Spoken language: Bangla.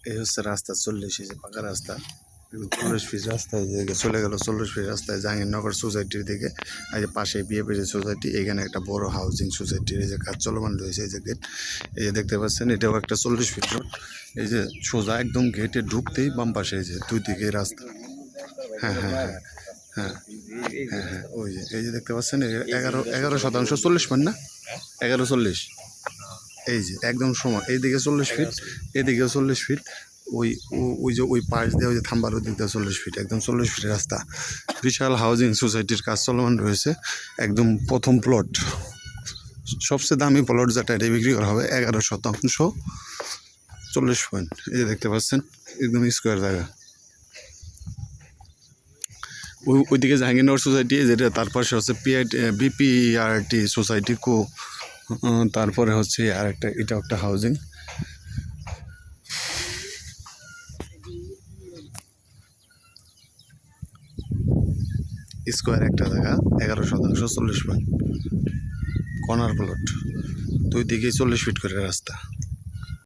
এই হচ্ছে রাস্তা 40, এই যে পাকা রাস্তা 40 ফিট রাস্তায় চলে গেল 40 ফিট রাস্তায় জাহাঙ্গীরনগর সোসাইটির দিকে। এই যে পাশে বিএপিজি সোসাইটি, এখানে একটা বড় হাউজিং সোসাইটির এই যে কাজ চলমান রয়েছে। এই যে গেট, এই যে দেখতে পাচ্ছেন, এটাও একটা 40 ফিট রোড। এই যে সোজা একদম গেটে ঢুকতেই বাম পাশে এই যে দুই দিকে রাস্তা। হ্যাঁ হ্যাঁ হ্যাঁ হ্যাঁ হ্যাঁ হ্যাঁ, ওই যে এই যে দেখতে পাচ্ছেন 11% 40 পয়েন্ট না, 1140। এই যে একদম সমান, এইদিকে 40 ফিট, এদিকেও 40 ফিট। ওই যে ওই পাশ দিয়ে ওই যে থাম্বার ওই দিক দিয়ে 40 ফিট, একদম 40 ফিট রাস্তা। বিশাল হাউজিং সোসাইটির কাজ চলমান রয়েছে। একদম প্রথম প্লট, সবচেয়ে দামি প্লট যেটা, এটা বিক্রি করা হবে 11% 40 পয়েন্ট। এই যে দেখতে পাচ্ছেন একদম স্কোয়ার জায়গা। ওইদিকে জাহাঙ্গীরনগর সোসাইটি, যেটা তার পাশে হচ্ছে বিপিআরটি সোসাইটি কো, তারপরে হচ্ছে আর একটা, এটা একটা হাউজিং। স্কোয়ার একটা জায়গা, 11% 40 পয়েন্ট, কর্নার প্লট, দুই দিকে 40 ফিট করে রাস্তা।